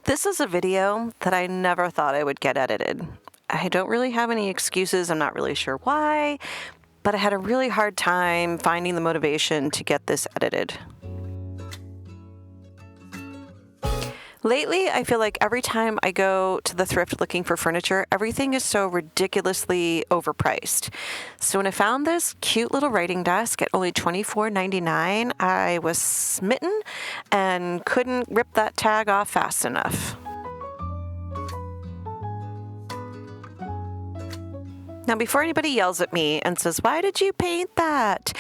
This is a video that I never thought I would get edited. I don't really have any excuses. I'm not really sure why, but I had a really hard time finding the motivation to get this edited. Lately, I feel like every time I go to the thrift looking for furniture, everything is so ridiculously overpriced. So when I found this cute little writing desk at only $24.99, I was smitten and couldn't rip that tag off fast enough. Now, before anybody yells at me and says, "Why did you paint that?"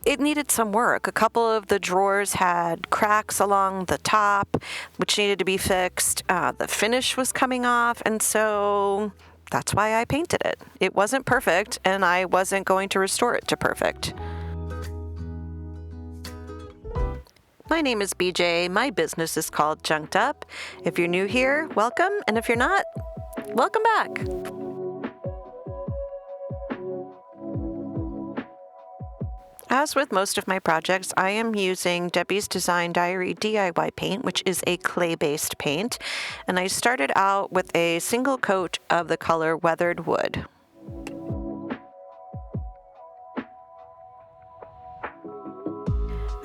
It needed some work. A couple of the drawers had cracks along the top, which needed to be fixed. The finish was coming off, and so that's why I painted it. It wasn't perfect, and I wasn't going to restore it to perfect. My name is BJ. My business is called Junkdup. If you're new here, welcome, and if you're not, welcome back. As with most of my projects, I am using Debbie's Design Diary DIY paint, which is a clay-based paint, and I started out with a single coat of the color Weathered Wood.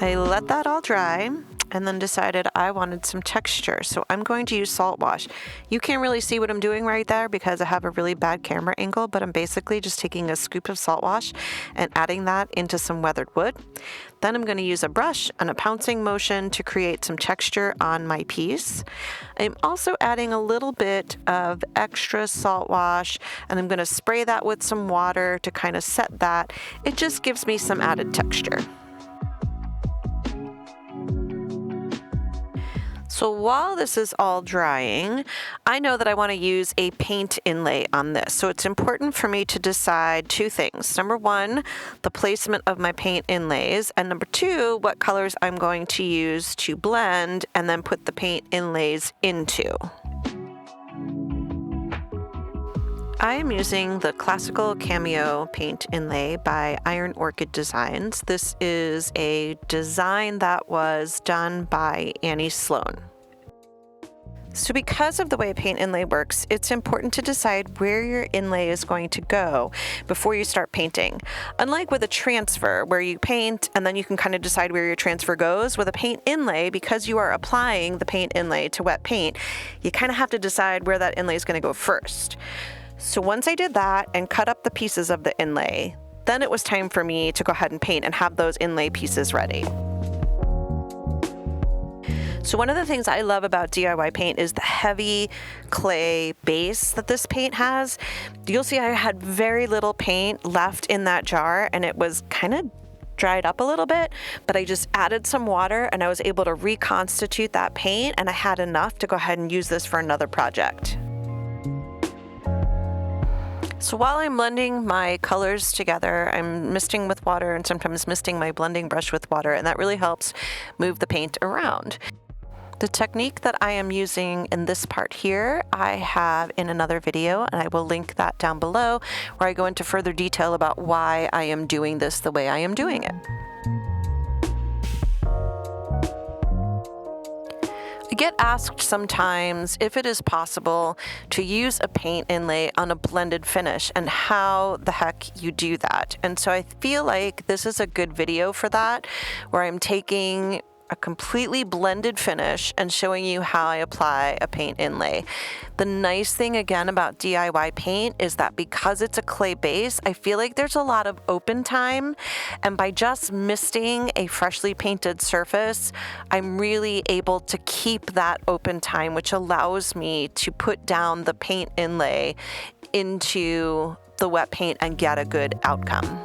I let that all dry and then decided I wanted some texture, so I'm going to use salt wash. You can't really see what I'm doing right there because I have a really bad camera angle, but I'm basically just taking a scoop of salt wash and adding that into some weathered wood. Then I'm going to use a brush and a pouncing motion to create some texture on my piece. I'm also adding a little bit of extra salt wash, and I'm going to spray that with some water to kind of set that. It just gives me some added texture. So while this is all drying, I know that I want to use a paint inlay on this. So it's important for me to decide two things. Number one, the placement of my paint inlays, and number two, what colors I'm going to use to blend and then put the paint inlays into. I am using the Classical Cameo paint inlay by Orchid Designs. This is a design that was done by Annie Sloan. So because of the way a paint inlay works, it's important to decide where your inlay is going to go before you start painting. Unlike with a transfer where you paint and then you can kind of decide where your transfer goes, with a paint inlay, because you are applying the paint inlay to wet paint, you kind of have to decide where that inlay is going to go first. So once I did that and cut up the pieces of the inlay, then it was time for me to go ahead and paint and have those inlay pieces ready. So one of the things I love about DIY paint is the heavy clay base that this paint has. You'll see I had very little paint left in that jar, and it was kind of dried up a little bit, but I just added some water and I was able to reconstitute that paint, and I had enough to go ahead and use this for another project. So while I'm blending my colors together, I'm misting with water and sometimes misting my blending brush with water, and that really helps move the paint around. The technique that I am using in this part here, I have in another video, and I will link that down below, where I go into further detail about why I am doing this the way I am doing it. I get asked sometimes if it is possible to use a paint inlay on a blended finish and how the heck you do that. And so I feel like this is a good video for that, where I'm taking a completely blended finish and showing you how I apply a paint inlay. The nice thing again about DIY paint is that because it's a clay base, I feel like there's a lot of open time, and by just misting a freshly painted surface, I'm really able to keep that open time, which allows me to put down the paint inlay into the wet paint and get a good outcome.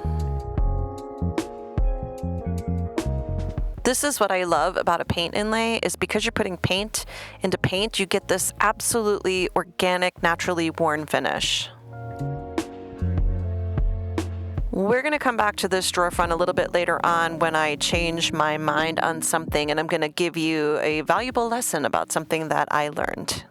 This is what I love about a paint inlay, is because you're putting paint into paint, you get this absolutely organic, naturally worn finish. We're going to come back to this drawer front a little bit later on when I change my mind on something, and I'm going to give you a valuable lesson about something that I learned.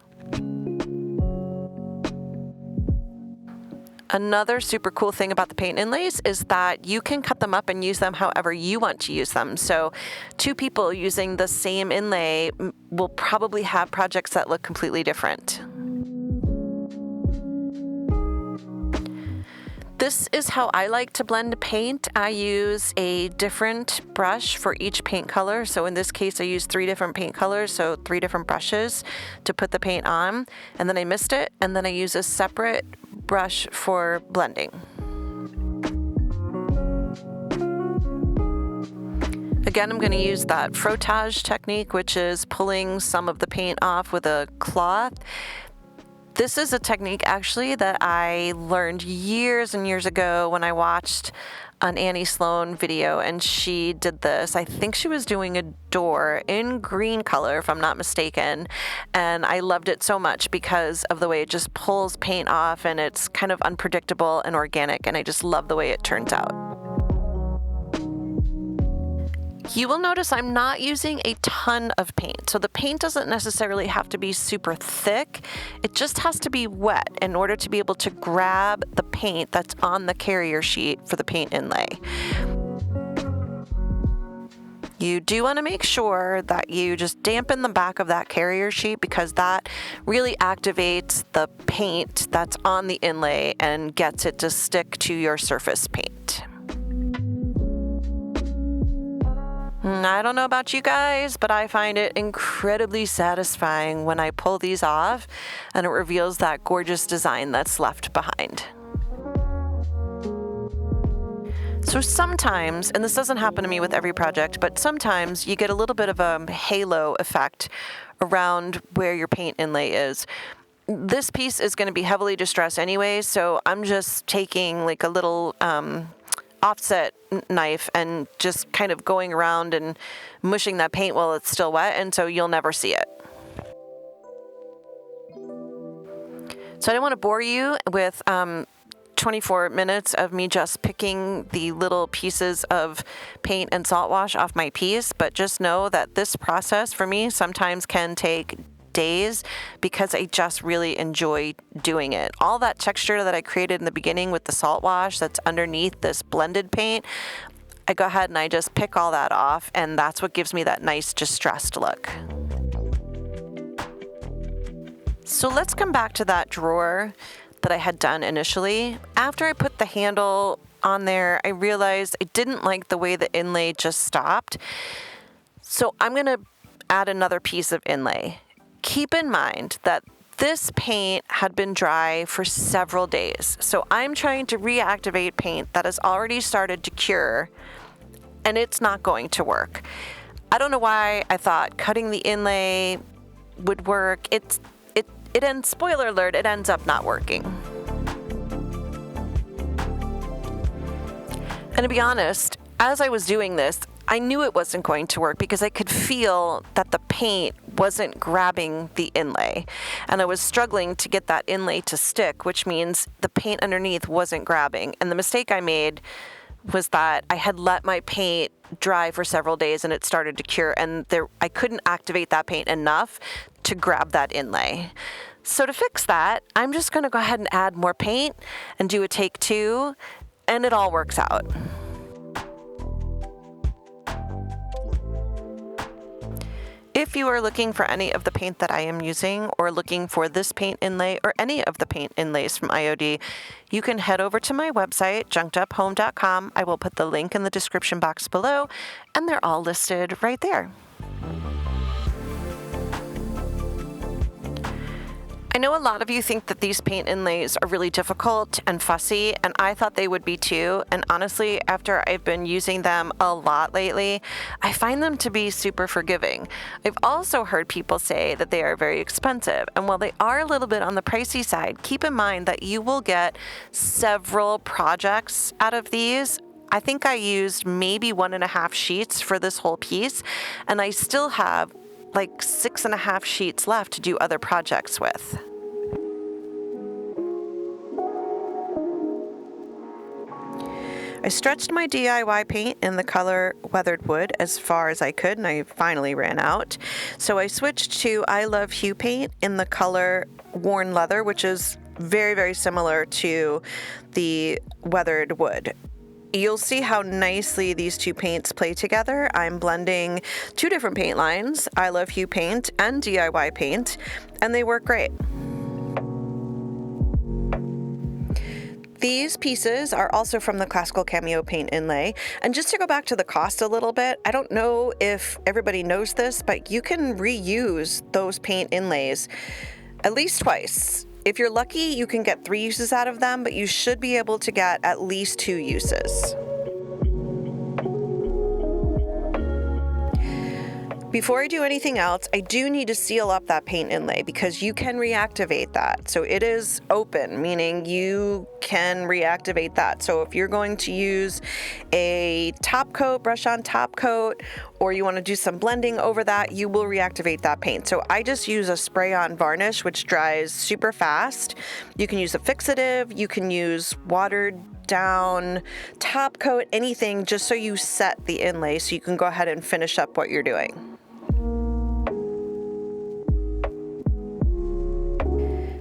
Another super cool thing about the paint inlays is that you can cut them up and use them however you want to use them. So 2 people using the same inlay will probably have projects that look completely different. This is how I like to blend paint. I use a different brush for each paint color. So in this case, I use 3 different paint colors, so 3 different brushes to put the paint on. And then I mist it, and then I use a separate brush for blending. Again, I'm going to use that frottage technique, which is pulling some of the paint off with a cloth. This is a technique actually that I learned years and years ago when I watched an Annie Sloan video, and she did this. I think she was doing a door in green color, if I'm not mistaken, and I loved it so much because of the way it just pulls paint off, and it's kind of unpredictable and organic, and I just love the way it turns out. You will notice I'm not using a ton of paint. So the paint doesn't necessarily have to be super thick. It just has to be wet in order to be able to grab the paint that's on the carrier sheet for the paint inlay. You do want to make sure that you just dampen the back of that carrier sheet, because that really activates the paint that's on the inlay and gets it to stick to your surface paint. I don't know about you guys, but I find it incredibly satisfying when I pull these off and it reveals that gorgeous design that's left behind. So sometimes, and this doesn't happen to me with every project, but sometimes you get a little bit of a halo effect around where your paint inlay is. This piece is going to be heavily distressed anyway, so I'm just taking like a little offset knife and just kind of going around and mushing that paint while it's still wet, and so you'll never see it. So I don't want to bore you with 24 minutes of me just picking the little pieces of paint and salt wash off my piece, but just know that this process for me sometimes can take days because I just really enjoy doing it. All that texture that I created in the beginning with the salt wash that's underneath this blended paint, I go ahead and I just pick all that off, and that's what gives me that nice distressed look. So let's come back to that drawer that I had done initially. After I put the handle on there, I realized I didn't like the way the inlay just stopped. So I'm going to add another piece of inlay. Keep in mind that this paint had been dry for several days. So I'm trying to reactivate paint that has already started to cure, and it's not going to work. I don't know why I thought cutting the inlay would work. It ends, spoiler alert, it ends up not working. And to be honest, as I was doing this, I knew it wasn't going to work because I could feel that the paint wasn't grabbing the inlay, and I was struggling to get that inlay to stick, which means the paint underneath wasn't grabbing. And the mistake I made was that I had let my paint dry for several days and it started to cure, and I couldn't activate that paint enough to grab that inlay. So to fix that, I'm just going to go ahead and add more paint and do a take 2, and it all works out. If you are looking for any of the paint that I am using, or looking for this paint inlay or any of the paint inlays from IOD, you can head over to my website, junkeduphome.com. I will put the link in the description box below, and they're all listed right there. I know a lot of you think that these paint inlays are really difficult and fussy, and I thought they would be too. And honestly, after I've been using them a lot lately, I find them to be super forgiving. I've also heard people say that they are very expensive, and while they are a little bit on the pricey side, keep in mind that you will get several projects out of these. I think I used maybe 1.5 sheets for this whole piece, and I still have like 6.5 sheets left to do other projects with. I stretched my DIY paint in the color Weathered Wood as far as I could, and I finally ran out. So I switched to I Love Hue paint in the color Worn Leather, which is very, very similar to the weathered wood. You'll see how nicely these two paints play together. I'm blending two different paint lines, I Love Hue paint and DIY paint, and they work great. These pieces are also from the Classical Cameo paint inlay. And just to go back to the cost a little bit, I don't know if everybody knows this, but you can reuse those paint inlays at least twice. If you're lucky, you can get 3 uses out of them, but you should be able to get at least 2 uses. Before I do anything else, I do need to seal up that paint inlay because you can reactivate that. So it is open, meaning you can reactivate that. So if you're going to use a top coat, brush on top coat, or you want to do some blending over that, you will reactivate that paint. So I just use a spray on varnish, which dries super fast. You can use a fixative, you can use watered down top coat, anything, just so you set the inlay so you can go ahead and finish up what you're doing.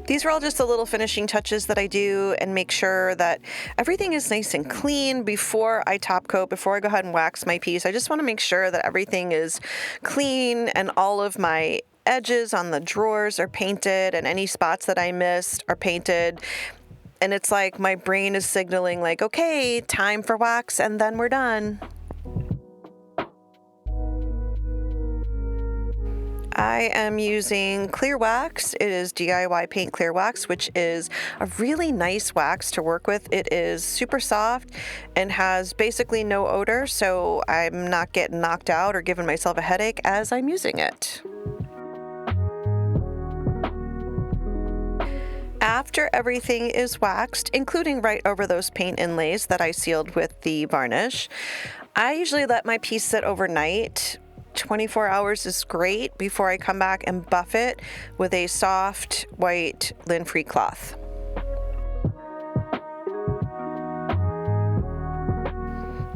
These are all just the little finishing touches that I do and make sure that everything is nice and clean before I top coat, before I go ahead and wax my piece. I just want to make sure that everything is clean and all of my edges on the drawers are painted and any spots that I missed are painted. And it's like my brain is signaling like, okay, time for wax, and then we're done. I am using clear wax. It is DIY Paint Clear Wax, which is a really nice wax to work with. It is super soft and has basically no odor, so I'm not getting knocked out or giving myself a headache as I'm using it. After everything is waxed, including right over those paint inlays that I sealed with the varnish, I usually let my piece sit overnight. 24 hours is great before I come back and buff it with a soft white lint-free cloth.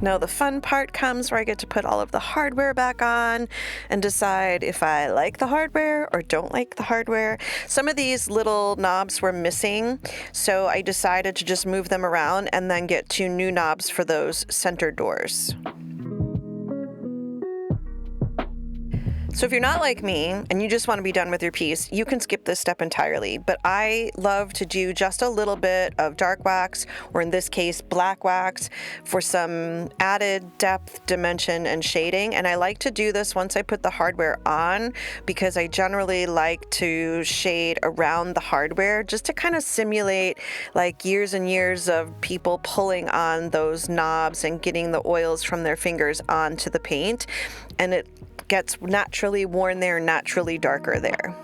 Now the fun part comes where I get to put all of the hardware back on and decide if I like the hardware or don't like the hardware. Some of these little knobs were missing, so I decided to just move them around and then get 2 new knobs for those center doors. So if you're not like me and you just want to be done with your piece, you can skip this step entirely. But I love to do just a little bit of dark wax, or in this case, black wax, for some added depth, dimension, and shading. And I like to do this once I put the hardware on because I generally like to shade around the hardware just to kind of simulate like years and years of people pulling on those knobs and getting the oils from their fingers onto the paint. And it gets naturally worn there, naturally darker there.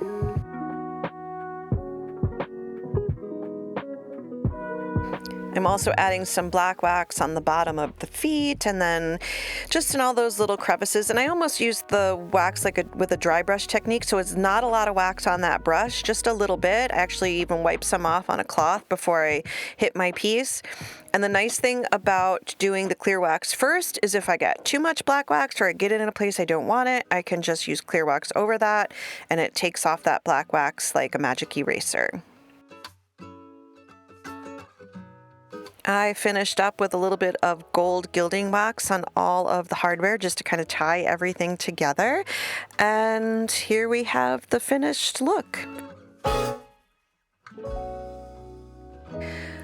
I'm also adding some black wax on the bottom of the feet and then just in all those little crevices. And I almost use the wax with a dry brush technique, so it's not a lot of wax on that brush, just a little bit. I actually even wipe some off on a cloth before I hit my piece. And the nice thing about doing the clear wax first is if I get too much black wax or I get it in a place I don't want it, I can just use clear wax over that and it takes off that black wax like a magic eraser. I finished up with a little bit of gold gilding wax on all of the hardware just to kind of tie everything together. And here we have the finished look.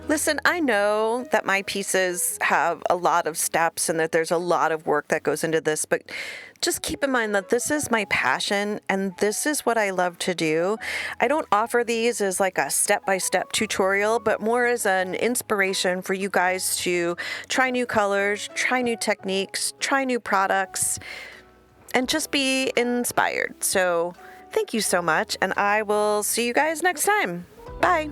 Listen, I know that my pieces have a lot of steps and that there's a lot of work that goes into this, but just keep in mind that this is my passion and this is what I love to do. I don't offer these as like a step-by-step tutorial, but more as an inspiration for you guys to try new colors, try new techniques, try new products, and just be inspired. So thank you so much, and I will see you guys next time. Bye.